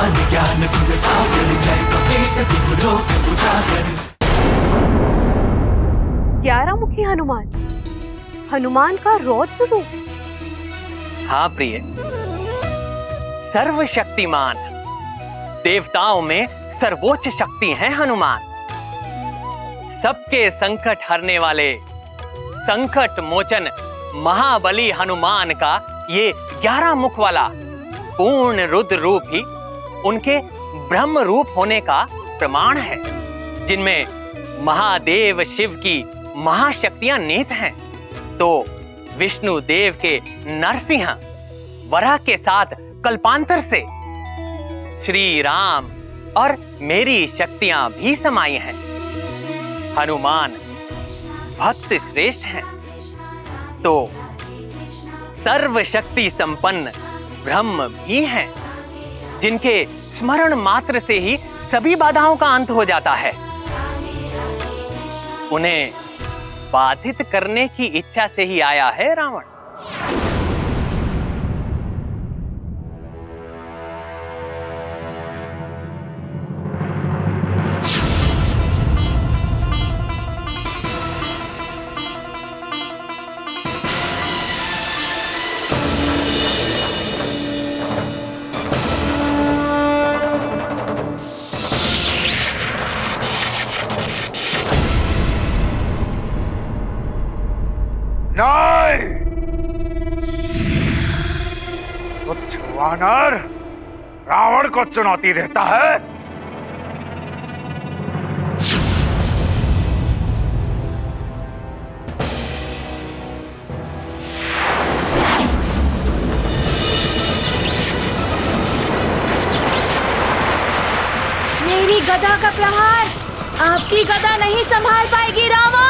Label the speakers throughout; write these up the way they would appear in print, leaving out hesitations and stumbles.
Speaker 1: हनुमान ज्ञान गुण सागर जय कपीस तिहु लोक उजागर।
Speaker 2: 11 मुखी हनुमान, हनुमान का रौद्र रूप।
Speaker 3: हाँ प्रिय, सर्वशक्तिमान, देवताओं में सर्वोच्च शक्ति है हनुमान। सबके संकट हरने वाले, संकट मोचन महाबली हनुमान का ये 11 मुख वाला पूर्ण रुद्र रूप ही उनके ब्रह्म रूप होने का प्रमाण है, जिनमें महादेव शिव की महाशक्तियां निहित हैं। तो विष्णु देव के नरसिंह वराह के साथ कल्पांतर से श्री राम और मेरी शक्तियां भी समाई हैं। हनुमान भक्त श्रेष्ठ हैं, तो सर्वशक्ति संपन्न ब्रह्म भी हैं, जिनके स्मरण मात्र से ही सभी बाधाओं का अंत हो जाता है। उन्हें बाधित करने की इच्छा से ही आया है रावण।
Speaker 4: तुच्छ वानर रावण को चुनौती देता है।
Speaker 2: मेरी गदा का प्रहार आपकी गदा नहीं संभाल पाएगी रावण।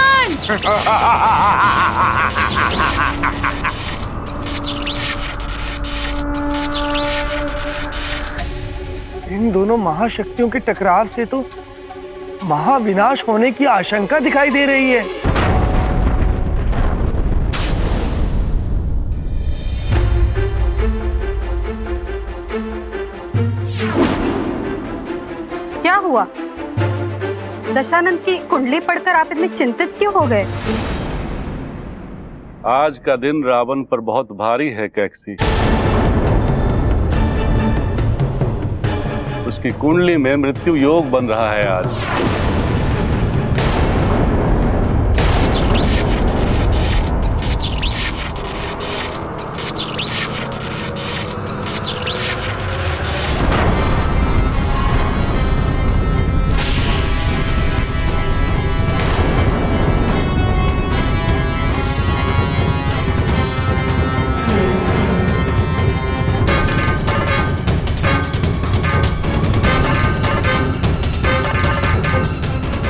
Speaker 5: इन दोनों महाशक्तियों के टकराव से तो महाविनाश होने की आशंका दिखाई दे रही है।
Speaker 2: क्या हुआ? दशानंद की कुंडली पढ़कर आप इतने चिंतित क्यों हो गए?
Speaker 6: आज का दिन रावण पर बहुत भारी है कैकसी। उसकी कुंडली में मृत्यु योग बन रहा है आज।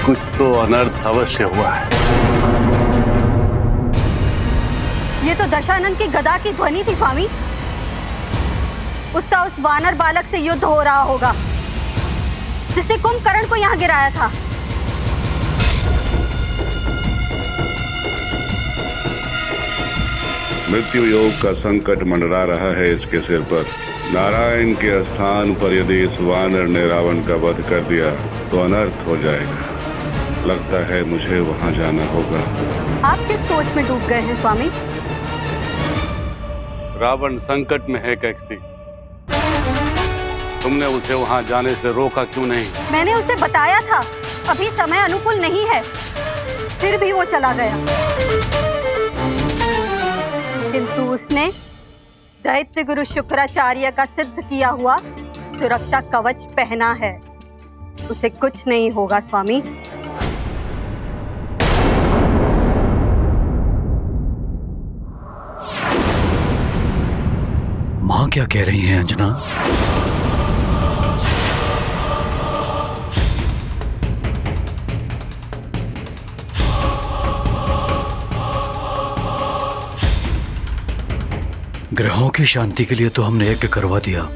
Speaker 6: कुछ तो अनर्थ अवश्य हुआ है।
Speaker 2: ये तो दशानंद की गदा की ध्वनि थी स्वामी। उसका उस वानर बालक से युद्ध हो रहा होगा, जिसने कुंभकर्ण को यहाँ गिराया था।
Speaker 6: मृत्यु योग का संकट मंडरा रहा है इसके सिर पर। नारायण के स्थान पर यदि इस वानर ने रावण का वध कर दिया तो अनर्थ हो जाएगा। लगता है मुझे वहां जाना होगा।
Speaker 2: आप किस सोच में डूब गए हैं स्वामी?
Speaker 6: रावण संकट में है कैकसी। तुमने उसे वहां जाने से रोका क्यों नहीं?
Speaker 2: मैंने उसे बताया था अभी समय अनुकूल नहीं है, फिर भी वो चला गया। किंतु उसने दैत्य गुरु शुक्राचार्य का सिद्ध किया हुआ सुरक्षा कवच पहना है। उसे कुछ नहीं होगा स्वामी।
Speaker 7: माँ क्या कह रही हैं अंजना? ग्रहों की शांति के लिए तो हमने यज्ञ करवा दिया,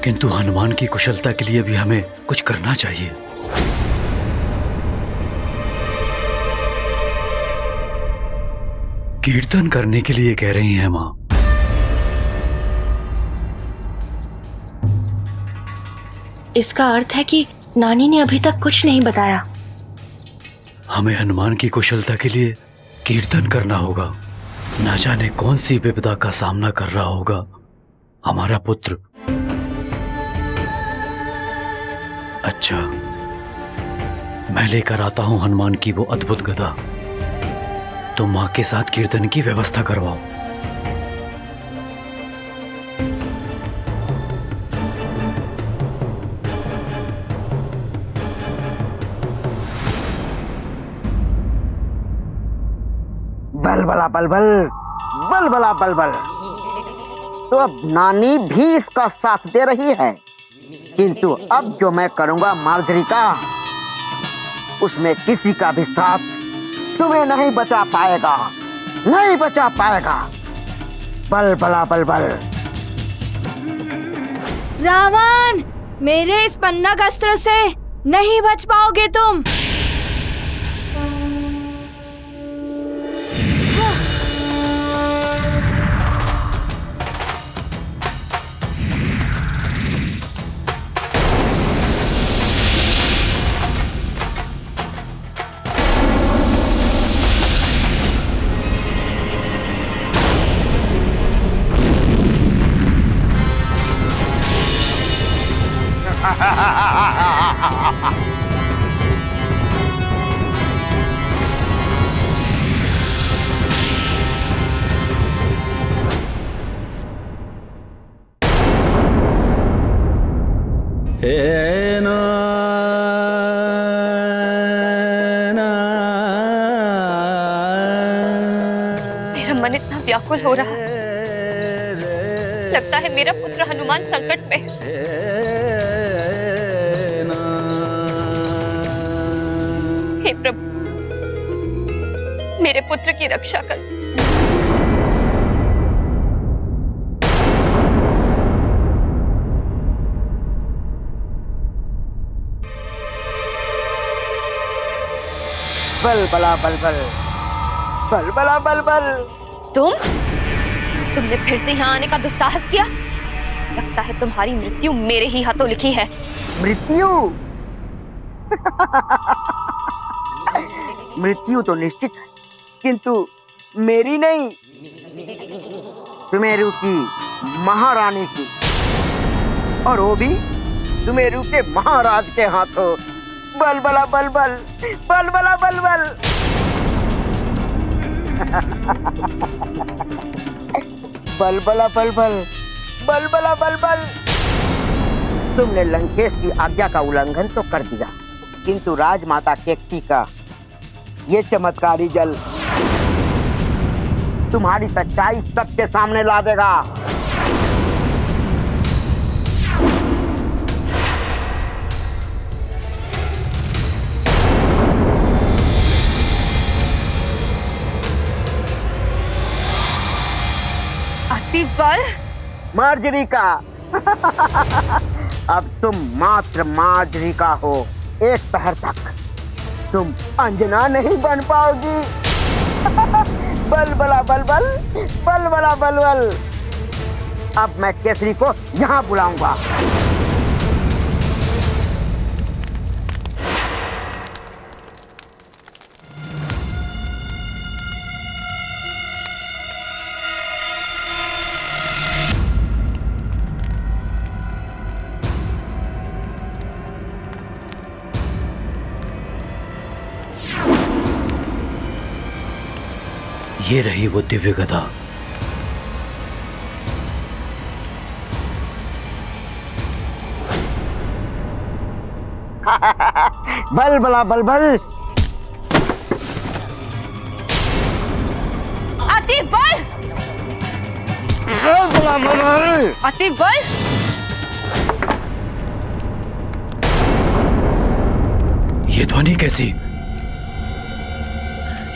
Speaker 7: किंतु हनुमान की कुशलता के लिए भी हमें कुछ करना चाहिए। कीर्तन करने के लिए कह रही हैं माँ।
Speaker 8: इसका अर्थ है कि नानी ने अभी तक कुछ नहीं बताया।
Speaker 7: हमें हनुमान की कुशलता के लिए कीर्तन करना होगा। न जाने कौन सी विपदा का सामना कर रहा होगा हमारा पुत्र। अच्छा, मैं लेकर आता हूं हनुमान की वो अद्भुत गदा। तुम मां के साथ कीर्तन की व्यवस्था करवाओ।
Speaker 9: बलबला बलबल, बलबला बलबल। तो अब नानी भी इसका साथ दे रही है, किंतु अब जो मैं करूंगा मार्जरी का, उसमें किसी का भी साथ तुम्हें नहीं बचा पाएगा, नहीं बचा पाएगा। बलबला बलबल।
Speaker 8: रावण, मेरे इस पन्नग अस्त्र से नहीं बच पाओगे तुम।
Speaker 2: मेरा मन इतना व्याकुल हो रहा है, लगता है मेरा पुत्र हनुमान संकट में है। हे प्रभु, मेरे पुत्र की रक्षा कर।
Speaker 9: बलबला बलबल, बलबला बलबल।
Speaker 2: तुमने फिर से यहाँ आने का दुस्साहस किया। लगता है तुम्हारी मृत्यु मेरे ही हाथों लिखी है।
Speaker 9: मृत्यु? मृत्यु तो निश्चित है, किंतु मेरी नहीं, सुमेरु की महारानी की, और वो भी सुमेरु के महाराज के हाथों। बलबला बलबल, बलबला बलबल। बलबला बलबल, बलबला बलबल। तुमने लंकेश की आज्ञा का उल्लंघन तो कर दिया, किंतु राजमाता केकटी का ये चमत्कारी जल तुम्हारी सच्चाई सबके सामने ला देगा।
Speaker 2: बल
Speaker 9: मार्जरी का। अब तुम मात्र मार्जरी का हो। एक पहर तक तुम अंजना नहीं बन पाओगी। बलबला बलबल, बलबला बलबल। अब मैं केसरी को यहाँ बुलाऊंगा।
Speaker 7: ये रही वो दिव्य गदा।
Speaker 9: बलबला बलबल।
Speaker 2: अति बल,
Speaker 9: बलबला बलबल।
Speaker 2: अति बल।
Speaker 7: ये ध्वनि कैसी?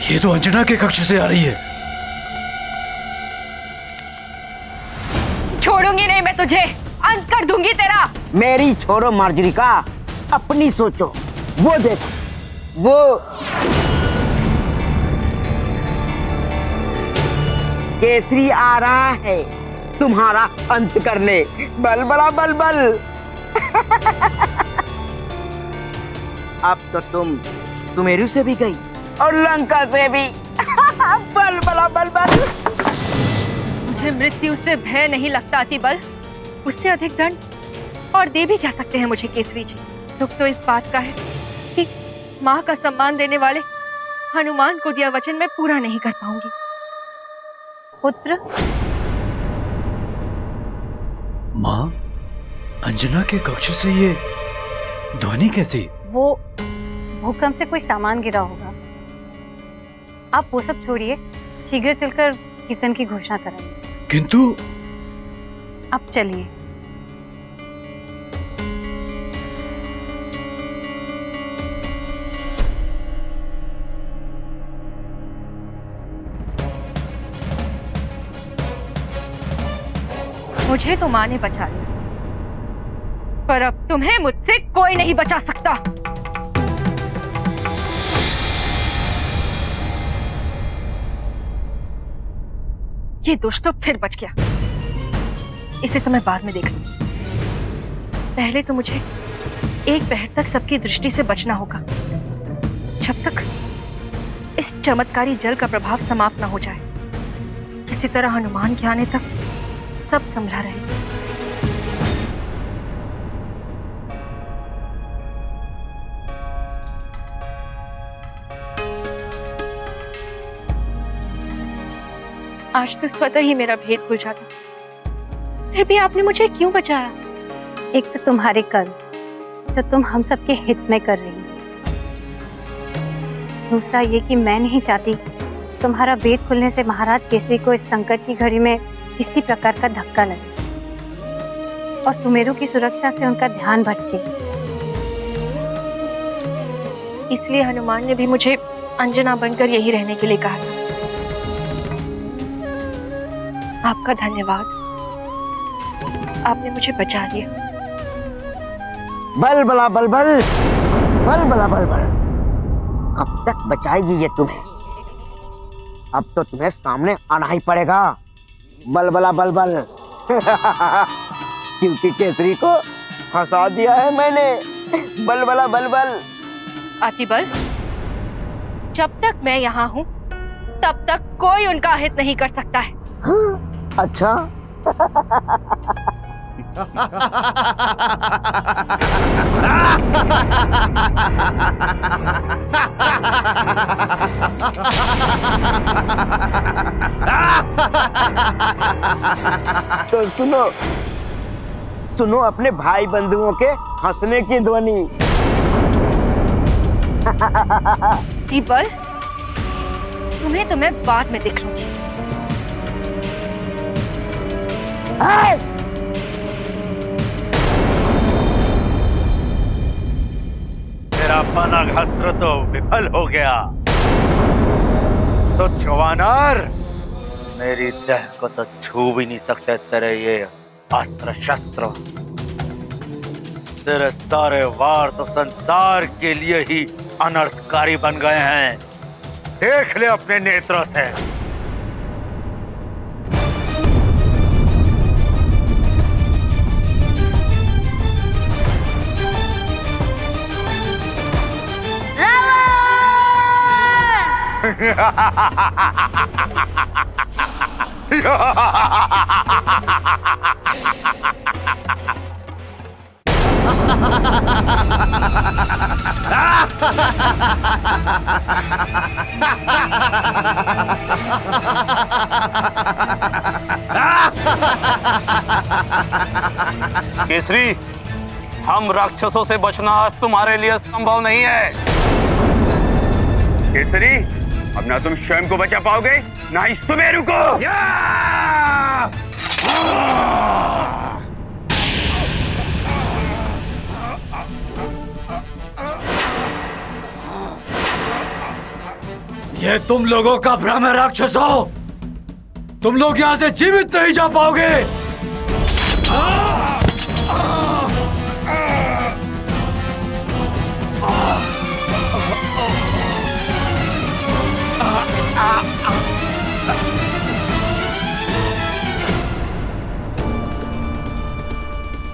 Speaker 7: ये तो अंजना के कक्ष से आ रही है।
Speaker 2: छोड़ूंगी नहीं मैं तुझे, अंत कर दूंगी तेरा।
Speaker 9: मेरी छोड़ो मार्जरी का, अपनी सोचो। वो देखो, वो केसरी आ रहा है तुम्हारा अंत करने। बलबला बलबल। अब तो तुम सुमेरु से भी गई और लंका से भी। बल बला बल बल।
Speaker 8: मुझे मृत्यु से भय नहीं लगता अतिबल। उससे अधिक दंड और दे भी क्या सकते हैं मुझे केसरी जी। दुख तो इस बात का है कि माँ का सम्मान देने वाले हनुमान को दिया वचन मैं पूरा नहीं कर पाऊंगी।
Speaker 2: पुत्र,
Speaker 7: माँ, अंजना के कक्ष से ये ध्वनि कैसी?
Speaker 2: वो भूकंप से कोई सामान गिरा होगा। आप वो सब छोड़िए, शीघ्र चलकर कीर्तन की घोषणा कराइए।
Speaker 7: किंतु
Speaker 2: अब चलिए।
Speaker 8: मुझे तो माँ ने बचा लिया, पर अब तुम्हें मुझसे कोई नहीं बचा सकता। ये दुष्ट तो फिर बच गया। इसे तो मैं बाद में देख लूंगी। पहले तो मुझे एक पहर तक सबकी दृष्टि से बचना होगा, जब तक इस चमत्कारी जल का प्रभाव समाप्त न हो जाए। किसी तरह हनुमान के आने तक सब संभला रहे। आज तो स्वतः ही मेरा भेद खुल जाता, फिर भी आपने मुझे क्यों बचाया?
Speaker 2: एक तो तुम्हारे कर्म जो तुम हम सबके हित में कर रही हो, दूसरा ये कि मैं नहीं चाहती तुम्हारा भेद खुलने से महाराज केसरी को इस संकट की घड़ी में किसी प्रकार का धक्का लगे और सुमेरु की सुरक्षा से उनका ध्यान भटके।
Speaker 8: इसलिए हनुमान ने भी मुझे अंजना बनकर यही रहने के लिए कहा था। आपका धन्यवाद, आपने मुझे बचा लिया।
Speaker 9: बल बला बल बल, बल बला बल बल। कब तक बचाएगी ये तुम्हें? अब तो तुम्हें सामने आना ही पड़ेगा। बल बला बल बल। क्योंकि केसरी को फंसा दिया है मैंने। बल बला बल बल।
Speaker 8: अतिबल, जब तक मैं यहाँ हूँ तब तक कोई उनका हित नहीं कर सकता है।
Speaker 9: अच्छा। तो सुनो सुनो अपने भाई बंधुओं के हंसने की ध्वनि।
Speaker 8: अतिबल, तुम्हें तो मैं बाद में देख लूंगी।
Speaker 4: तेरा पनाघास्त्र तो विफल हो गया। तो जवानर, मेरी देह को तो छू भी नहीं सकते तेरे ये अस्त्र शस्त्र। तेरे सारे वार तो संसार के लिए ही अनर्थकारी बन गए हैं। देख ले अपने नेत्रों से।
Speaker 10: केसरी, हम राक्षसों से बचना आज तुम्हारे लिए संभव नहीं है।
Speaker 4: केसरी, अब ना तुम स्वयं को बचा पाओगे ना ही सुमेरु को।
Speaker 7: ये तुम लोगों का भ्रम है राक्षसों। तुम लोग यहाँ से जीवित नहीं जा पाओगे।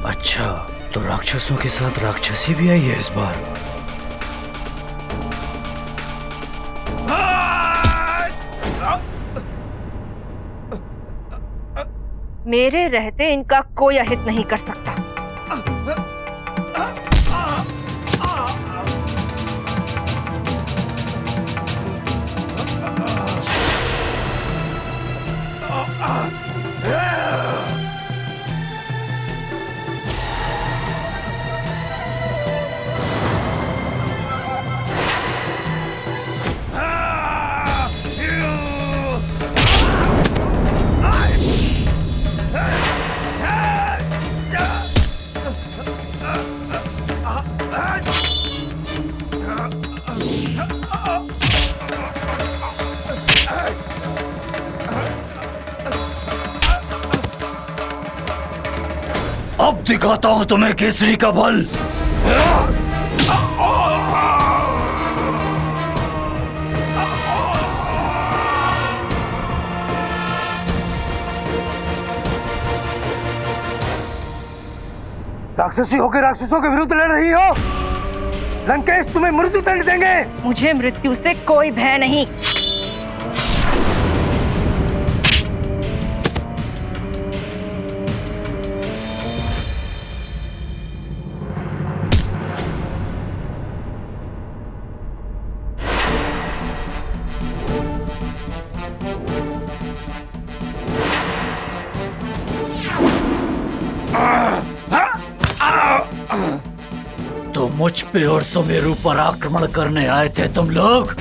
Speaker 7: अच्छा, तो राक्षस राक्षसों के साथ राक्षसी भी आई है इस बार।
Speaker 8: मेरे रहते इनका कोई अहित नहीं कर सकता।
Speaker 7: अब दिखाता हूं तुम्हें केसरी का बल।
Speaker 5: राक्षसी होकर राक्षसों के विरुद्ध लड़ रही हो। लंकेश तुम्हें मृत्यु दंड देंगे।
Speaker 8: मुझे मृत्यु से कोई भय नहीं।
Speaker 7: तो मुझ पे और सुमेरु पर आक्रमण करने आए थे तुम लोग।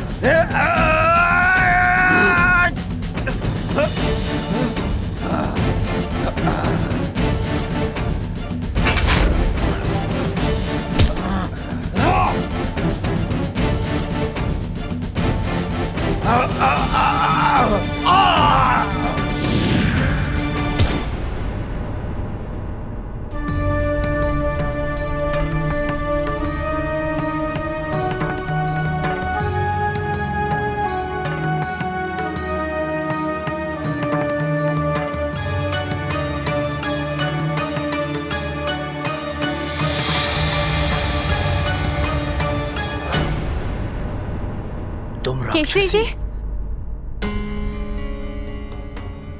Speaker 2: केसरी जी,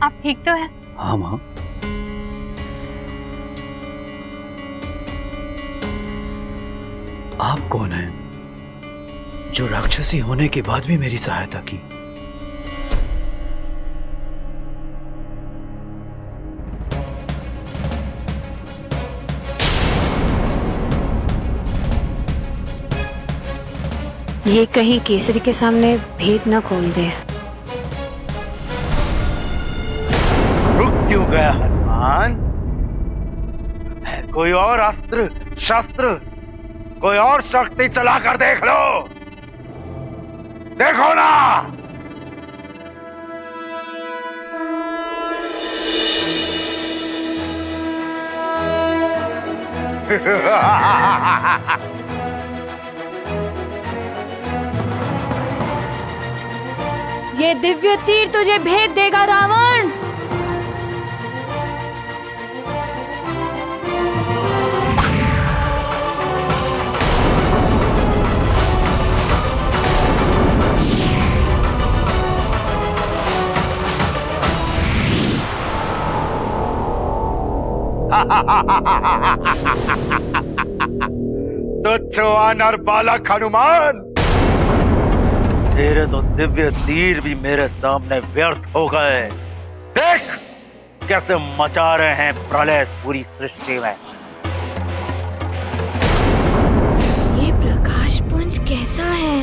Speaker 2: आप ठीक तो हैं?
Speaker 7: हाँ माँ। आप कौन हैं जो राक्षसी होने के बाद भी मेरी सहायता की?
Speaker 2: ये कहीं केसरी के सामने भेद न खोल दे।
Speaker 4: रुक क्यों गया हनुमान? कोई और अस्त्र शस्त्र, कोई और शक्ति चलाकर देख लो। देखो ना।
Speaker 11: ये दिव्य तीर तुझे भेद देगा रावण।
Speaker 4: तुच्छ वानर बालक हनुमान, तेरे तो दिव्य तीर भी मेरे सामने व्यर्थ हो गए। देख कैसे मचा रहे हैं प्रलय पूरी सृष्टि में।
Speaker 11: ये प्रकाश पुंज कैसा है?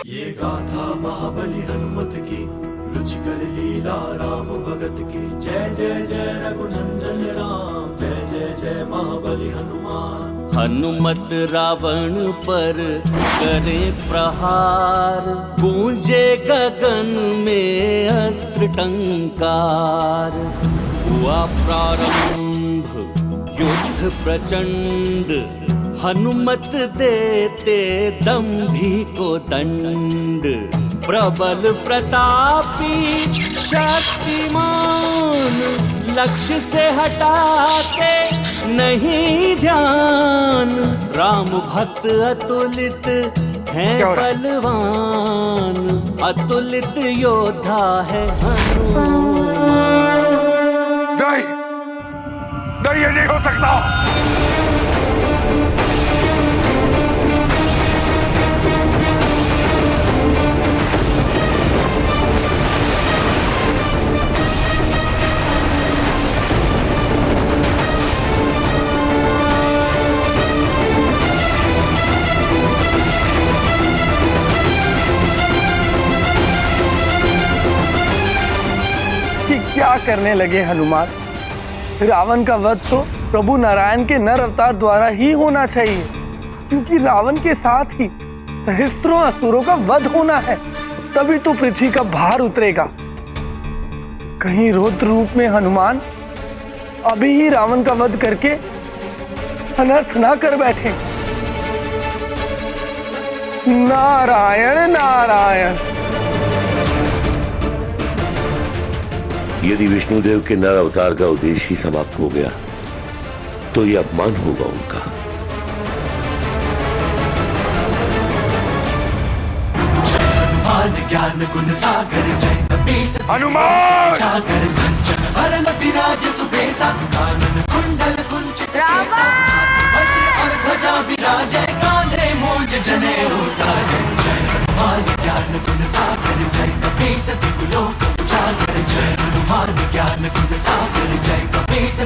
Speaker 1: ये गाथा महाबली हनुमत की, रुचिकर लीला राम भगत की। जय जय जय रघुनंदन राम, जय जय जय महाबली हनुमान।
Speaker 12: हनुमत रावण पर करे प्रहार, गूंजे गगन में अस्त्र टंकार। हुआ प्रारंभ युद्ध प्रचंड, हनुमत देते दंभी को दंड। प्रबल प्रतापी शक्तिमान, लक्ष्य से हटाते नहीं ध्यान, राम भक्त अतुलित हैं बलवान, अतुलित योद्धा है हनुमान।
Speaker 4: नहीं, नहीं, ये नहीं हो सकता।
Speaker 5: क्या करने लगे हनुमान? रावण का वध तो प्रभु नारायण के नर अवतार द्वारा ही होना चाहिए, क्योंकि रावण के साथ ही सहस्त्रों असुरों का वध होना है, तभी तो पृथ्वी का भार उतरेगा। कहीं रुद्र रूप में हनुमान अभी ही रावण का वध करके अनर्थ ना कर बैठे। नारायण नारायण।
Speaker 13: यदि विष्णुदेव के नर अवतार का उद्देश्य ही समाप्त हो गया तो यह अपमान होगा उनका।
Speaker 1: ज्ञान गुण सागर जय कपीस
Speaker 4: हनुमान
Speaker 1: सागर कंचन हरण विराज सुबेसा कानन कुंडल कुंचित केसा वज्र और ध्वजा विराजे कांधे मूंज जनेऊ साजे जय हनुमान ज्ञान गुण सागर जय कपीस दिगुलोक उजागर जय हनुमान ज्ञान गुण सागर जय कपीस